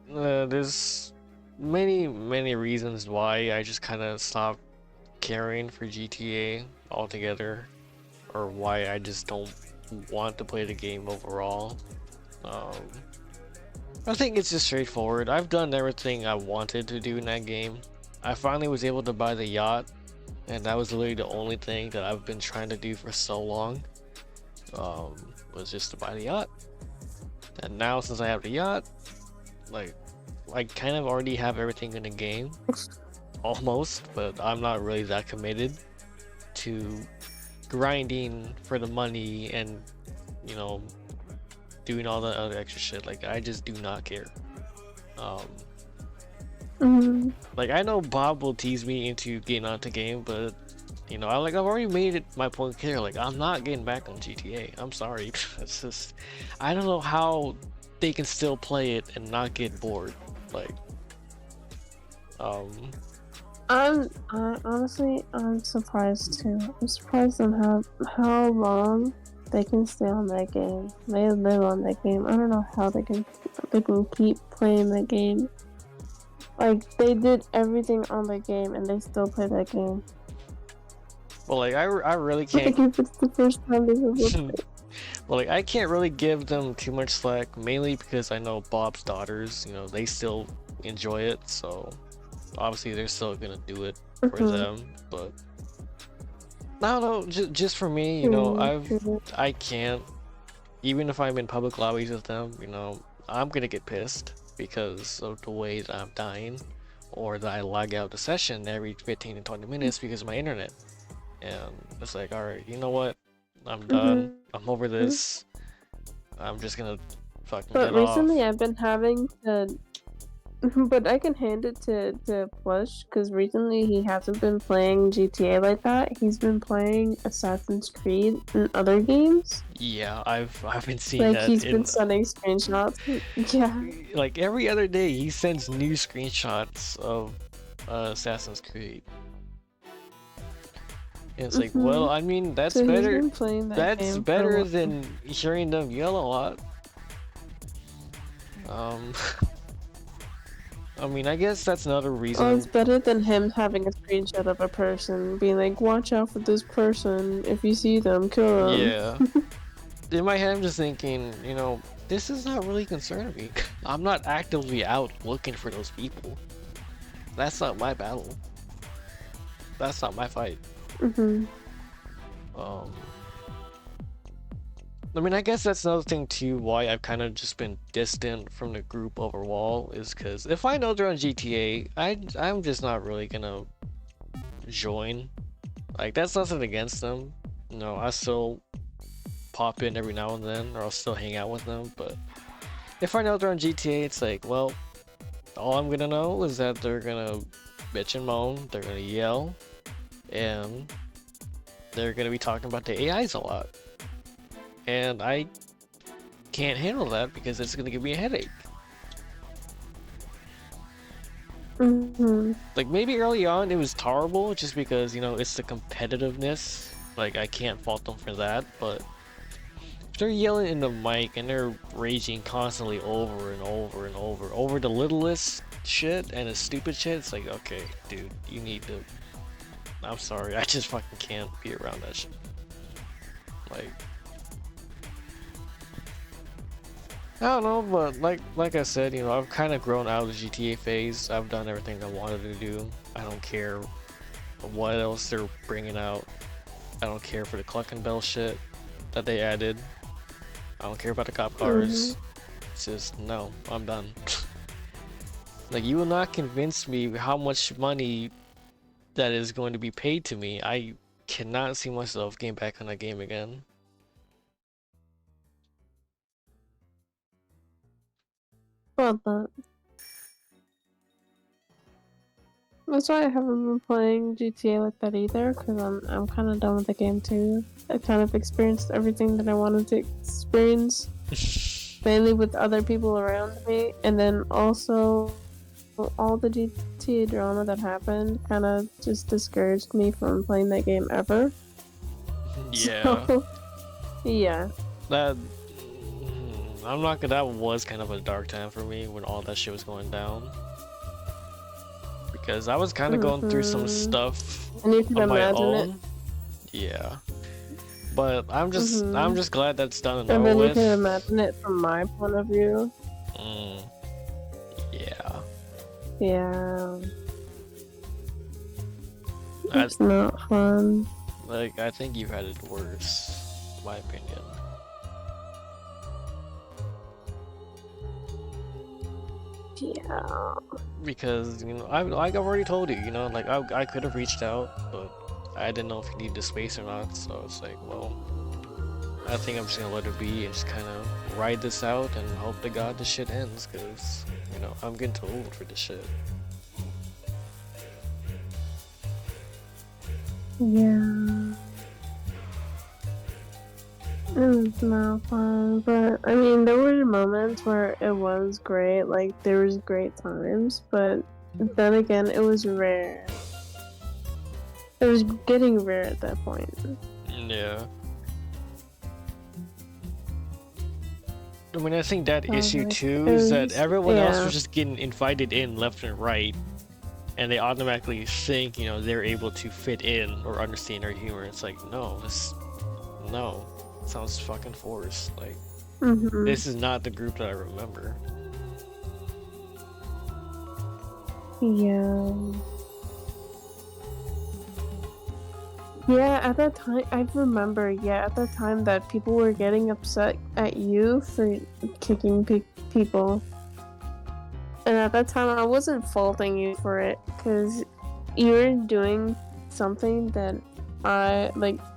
there's many reasons why I just kind of stopped caring for GTA altogether, or why I just don't want to play the game overall. I think it's just straightforward. I've done everything I wanted to do in that game. I finally was able to buy the yacht, and that was literally the only thing that I've been trying to do for so long. Was just to buy the yacht. And now since I have the yacht, like, I kind of already have everything in the game. Almost, but I'm not really that committed to grinding for the money and, you know, doing all the other extra shit. Like, I just do not care. Like, I know Bob will tease me into getting onto the game, but you know, I've already made it my point clear. Like, I'm not getting back on GTA. I'm sorry. It's just, I don't know how they can still play it and not get bored. Like, honestly, I'm surprised too. I'm surprised on how long they can stay on that game. They live on that game. I don't know how they can keep playing that game. Like, they did everything on the game and they still play that game. Well, like, I really can't. Like, if it's the first time they've ever played. Well, like, I can't really give them too much slack, mainly because I know Bob's daughters, you know, they still enjoy it, so obviously they're still gonna do it for them. But I don't know, just for me, you know, I can't, even if I'm in public lobbies with them, you know, I'm gonna get pissed because of the way that I'm dying, or that I lag out the session every 15 to 20 minutes because of my internet. And it's like, alright, you know what? I'm done. I'm over this. I'm just gonna fucking get off. But recently I've been having to... But I can hand it to Plush, because recently he hasn't been playing GTA like that. He's been playing Assassin's Creed and other games. Yeah, I've been seeing like, that. Like, he's been sending screenshots. Yeah. Like, every other day he sends new screenshots of Assassin's Creed. And it's like, well, I mean, that's so better. That's better than hearing them yell a lot. I mean, I guess that's another reason. Well, it's better than him having a screenshot of a person being like, watch out for this person. If you see them, kill them. Yeah. In my head, I'm just thinking, you know, this is not really concerning me. I'm not actively out looking for those people. That's not my battle. That's not my fight. I mean, I guess that's another thing too, why I've kind of just been distant from the group overall, is because if I know they're on GTA, I'm just not really gonna join. Like, that's nothing against them. You know, I still pop in every now and then, or I'll still hang out with them, but if I know they're on GTA, it's like, well, all I'm gonna know is that they're gonna bitch and moan, they're gonna yell, and they're gonna be talking about the AIs a lot. And I can't handle that because it's gonna give me a headache. Like, maybe early on it was terrible just because, you know, it's the competitiveness. Like, I can't fault them for that, but if they're yelling in the mic and they're raging constantly over and over the littlest shit and the stupid shit, it's like, okay, dude, you need to... I'm sorry, I just fucking can't be around that shit. Like... I don't know, but like I said, you know, I've kind of grown out of the GTA phase. I've done everything I wanted to do. I don't care what else they're bringing out. I don't care for the Cluck and Bell shit that they added. I don't care about the cop cars. It's just, no, I'm done. Like, you will not convince me how much money that is going to be paid to me. I cannot see myself getting back on that game again. Well, that's why I haven't been playing GTA like that either, because I'm kind of done with the game too. I kind of experienced everything that I wanted to experience, mainly with other people around me, and then also all the GTA drama that happened kind of just discouraged me from playing that game ever. Yeah. So, yeah. That I'm not gonna. That was kind of a dark time for me when all that shit was going down. Because I was kind of going through some stuff And you can on my imagine own. it. Yeah. But I'm just glad that's done and And over then you with. can imagine it from my point of view. Yeah. Yeah. It's not fun. Like, I think you've had it worse, in my opinion. Yeah. Because, you know, like I've already told you, you know, like I could have reached out, but I didn't know if you needed the space or not, so it's like, well, I think I'm just gonna let it be and just kind of ride this out and hope to God this shit ends, because, you know, I'm getting too old for this shit. Yeah. It's not fun, but I mean, there were moments where it was great, like, there was great times, but then again, it was rare. It was getting rare at that point. Yeah. I mean, I think that issue too is that everyone else was just getting invited in left and right, and they automatically think, you know, they're able to fit in or understand our humor. It's like, no, no, it sounds fucking forced. Like, this is not the group that I remember. Yeah. Yeah, at that time, I remember, at that time that people were getting upset at you for kicking people. And at that time, I wasn't faulting you for it, because you were doing something that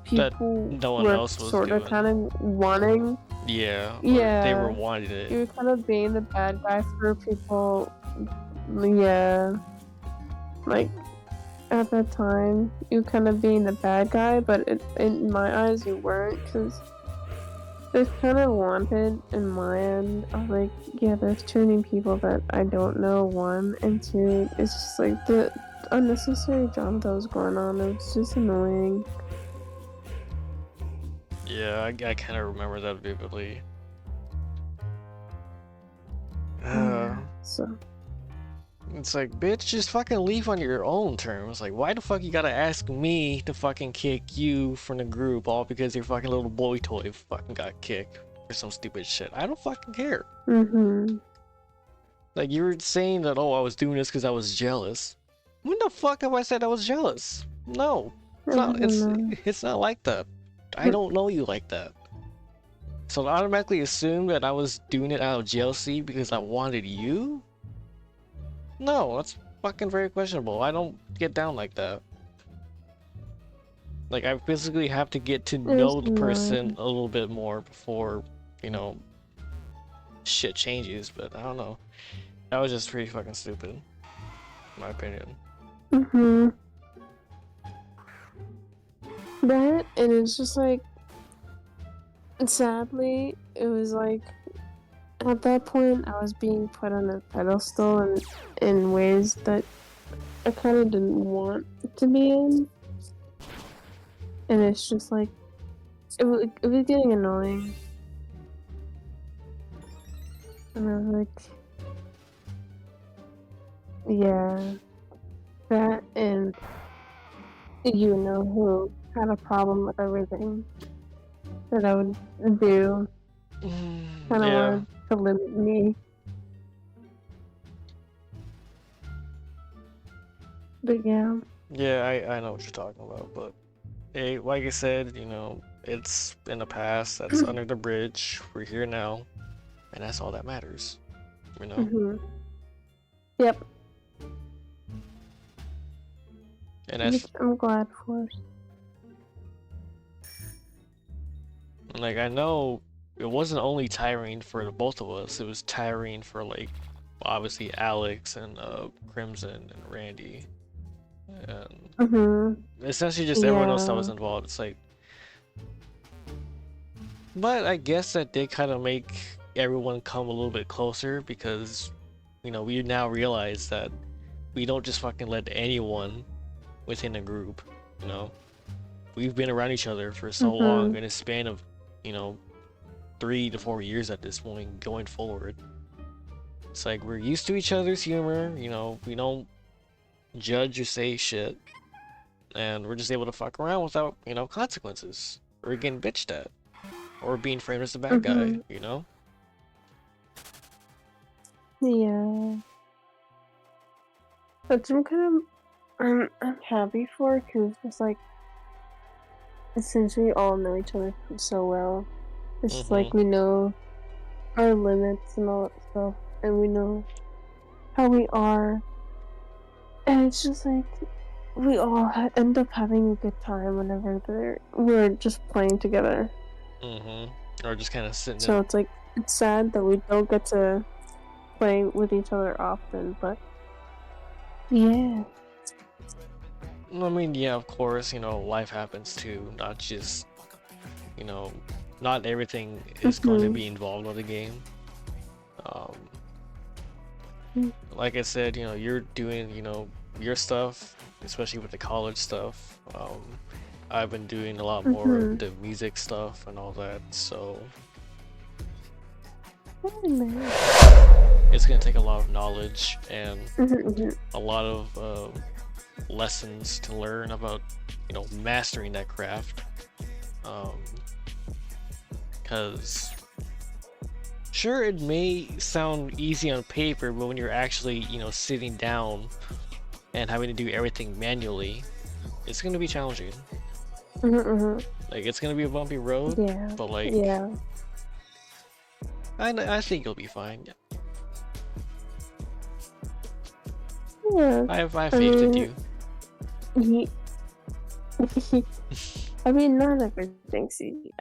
people no one were else was sort of doing. kind of wanting. Yeah, Yeah. they were wanting it. You were kind of being the bad guy for people. Yeah. Like, at that time, you kind of being the bad guy, but in my eyes, you weren't, because there's kind of wanted in my end. I was like, yeah, there's too many people that I don't know, one, and two, it's just like the unnecessary drama that was going on. It was just annoying. Yeah, I kind of remember that vividly. So. It's like, bitch, just fucking leave on your own terms. Like, why the fuck you gotta ask me to fucking kick you from the group all because your fucking little boy toy fucking got kicked or some stupid shit? I don't fucking care. Like, you were saying that, oh, I was doing this because I was jealous. When the fuck have I said I was jealous? No. It's not like that. I don't know you like that. So I automatically assume that I was doing it out of jealousy because I wanted you? No, that's fucking very questionable. I don't get down like that. Like, I physically have to get to know the person a little bit more before, you know, shit changes, but I don't know. That was just pretty fucking stupid, in my opinion. That, and it's just like, sadly, it was like, at that point, I was being put on a pedestal in ways that I kind of didn't want to be in. And it's just like, it was getting annoying. And I was like, yeah, that, and you know who had a problem with everything that I would do. Kind of wanted to limit me. But yeah. Yeah, I know what you're talking about, but hey, like I said, you know, it's in the past, that's under the bridge, we're here now, and that's all that matters, you know. Mhm. Yep. And that's Which I'm glad for. like, I know it wasn't only tiring for the both of us, it was tiring for, like, obviously Alex and Crimson and Randy and Mhm. essentially just everyone else that was Yeah. involved. It's like, but I guess that did kind of make everyone come a little bit closer because, you know, we now realize that we don't just fucking let anyone within a group, you know. We've been around each other for so long Mhm. in a span of, you know, 3 to 4 years at this point going forward. It's like we're used to each other's humor, you know, we don't judge or say shit, and we're just able to fuck around without, you know, consequences or getting bitched at or being framed as the bad guy, Mhm. you know. Yeah. But I'm happy for because it's like since we all know each other so well, it's just Mm-hmm. like we know our limits and all that stuff, and we know how we are, and it's just like we all end up having a good time whenever we're just playing together. Mm-hmm. Or just kind of sitting So in. it's like it's sad that we don't get to play with each other often, but yeah. I mean, yeah, of course, you know, life happens too. Not just, you know, not everything is going to Mhm. be involved with the game. Um, Mm. like I said, you know, you're doing, you know, your stuff, especially with the college stuff. I've been doing a lot more of Mhm. the music stuff and all that, so Oh, nice. it's gonna take a lot of knowledge and Mhm. Mhm. a lot of lessons to learn about, you know, mastering that craft. Because sure, it may sound easy on paper, but when you're actually, you know, sitting down and having to do everything manually, it's gonna be challenging. Mhm. Mhm. Like, it's gonna be a bumpy road, Yeah. but like, Yeah. I think you'll be fine. Yeah. I have I faith in mean, you. he, I mean, not everything's easy.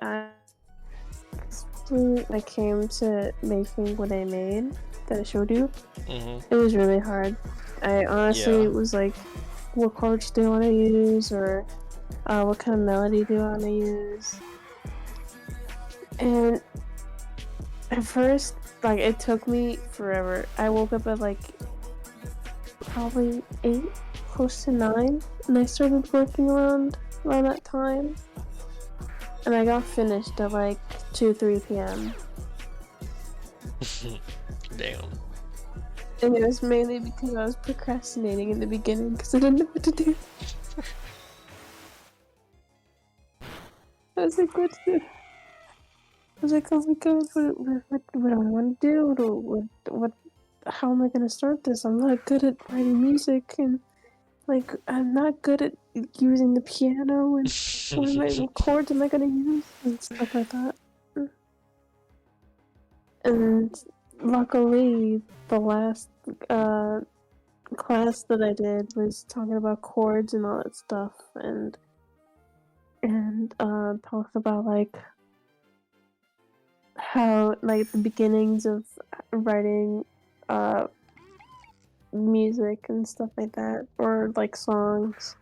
When I came to making what I made that I showed you, Mm-hmm. it was really hard. I honestly Yeah. was like, what chords do I want to use, or what kind of melody do I want to use? And at first, like, it took me forever. I woke up at like probably 8, close to 9, and I started working around that time. And I got finished at like 2, 3 p.m. Damn. And it was mainly because I was procrastinating in the beginning because I didn't know what to do. I was like, what to do? I was like, oh my god, what do I want to do? How am I going to start this? I'm not good at writing music, and like, I'm not good at using the piano, and what chords am I going to use? And stuff like that. And luckily, the last class that I did was talking about chords and all that stuff, and talks about like how like the beginnings of writing uh music and stuff like that, or like songs.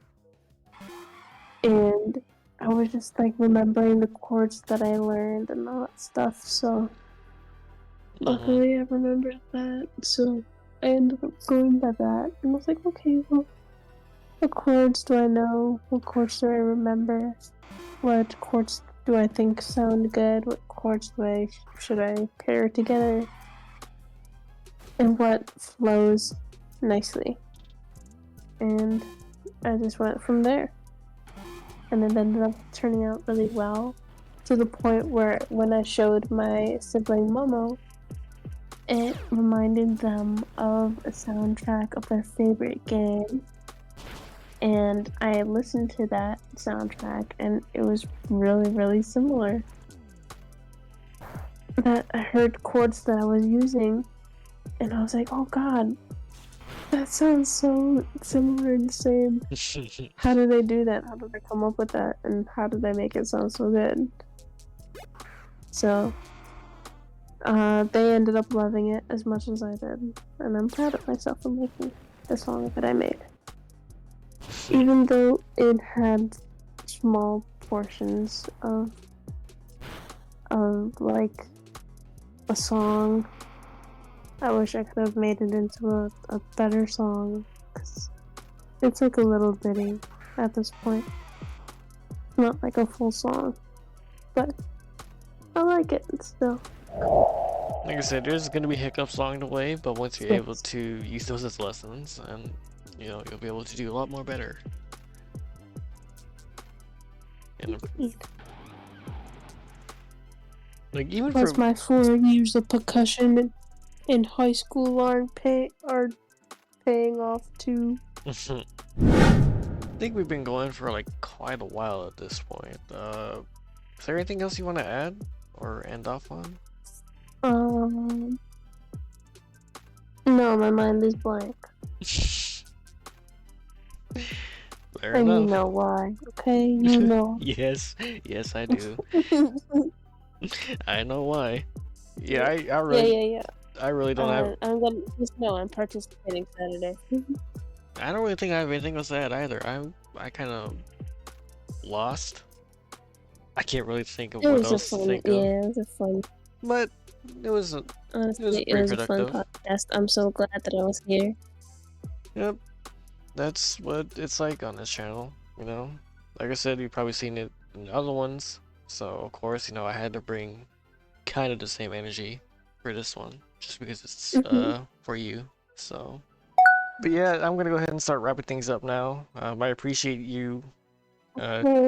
And I was just like remembering the chords that I learned and all that stuff, so Mm-hmm. luckily I remembered that, so I ended up going by that, and I was like, okay, well, what chords do I know? What chords do I remember? What chords do I think sound good? What chords should I pair together? And what flows nicely? And I just went from there. And it ended up turning out really well, to the point where when I showed my sibling Momo, it reminded them of a soundtrack of their favorite game. And I listened to that soundtrack, and it was really, really similar. that I heard chords that I was using, and I was like, oh god, that sounds so similar and the same. How did they do that? How did they come up with that? And how did they make it sound so good? So, they ended up loving it as much as I did, and I'm proud of myself for making the song that I made. Even though it had small portions of like a song, I wish I could have made it into a better song, 'cause it's like a little bitty at this point. Not like a full song, but I like it still. Like I said, there's gonna be hiccups along the way, but once you're able to use those as lessons, and you'll be able to do a lot more better. And like even Plus, for my 4 years of percussion in high school are paying off too. I think we've been going for like quite a while at this point. Is there anything else you want to add or end off on? No, my mind is blank. Fair And enough. you know why, okay? You know. Yes, yes, I do. I know why. Yeah, I Yeah. I really don't have. I'm gonna just know I'm participating Saturday. I don't really think I have anything else to add either. I kind of lost. I can't really think of It what was a else to fun, think of. yeah, it was a fun. But it was Honestly, it pretty was a fun productive. podcast. I'm so glad that I was here. Yep, that's what it's like on this channel. You know, like I said, you've probably seen it in other ones. So of course, I had to bring kind of the same energy for this one, just because it's for you. So, but yeah, I'm gonna go ahead and start wrapping things up now. I appreciate you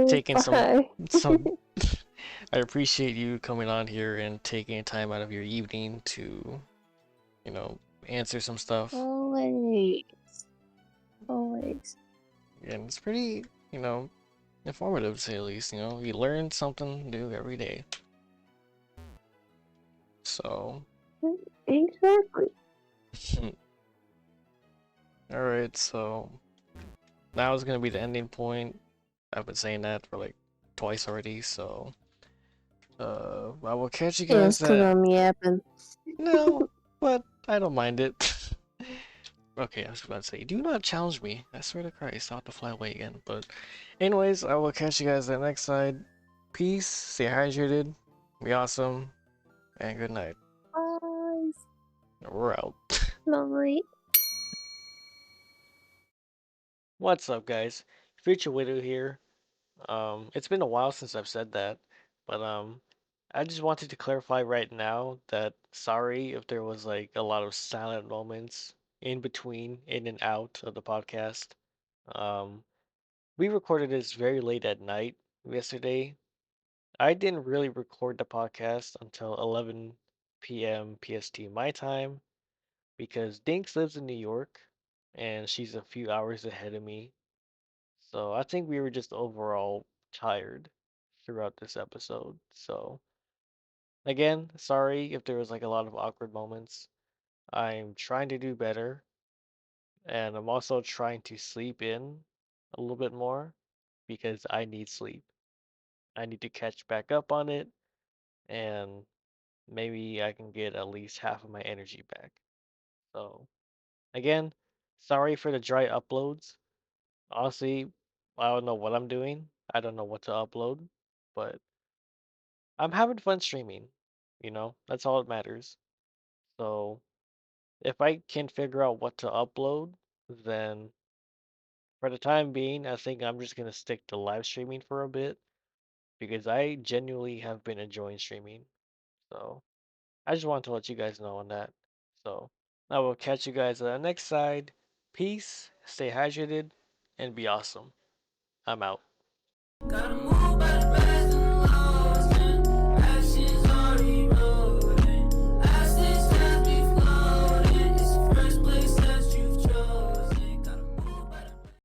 taking Bye. some I appreciate you coming on here and taking time out of your evening to, answer some stuff. Always. Always. And it's pretty, informative to say the least, you learn something new every day. So Exactly. alright, so now is gonna be the ending point. I've been saying that for like twice already, so I will catch you guys It's because that I'm yapping. no, but I don't mind it. Okay, I was about to say, do not challenge me. I swear to Christ, I'll have to fly away again. But anyways, I will catch you guys at the next side. Peace, stay hydrated, be awesome, and good night. Bye. We're out. Lovely. What's up, guys? Future Widow here. It's been a while since I've said that, but I just wanted to clarify right now that sorry if there was like a lot of silent moments in between, in and out of the podcast. Um, we recorded this very late at night yesterday. I didn't really record the podcast until 11 p.m. PST my time because Dinks lives in New York and she's a few hours ahead of me. So I think we were just overall tired throughout this episode. So again, sorry if there was like a lot of awkward moments. I'm trying to do better and I'm also trying to sleep in a little bit more because I need sleep. I need to catch back up on it and maybe I can get at least half of my energy back. So, again, sorry for the dry uploads. Honestly, I don't know what I'm doing. I don't know what to upload, but I'm having fun streaming. That's all that matters. So, if I can figure out what to upload, then for the time being, I think I'm just going to stick to live streaming for a bit because I genuinely have been enjoying streaming. So, I just wanted to let you guys know on that. So I will catch you guys on the next side. Peace, stay hydrated, and be awesome. I'm out.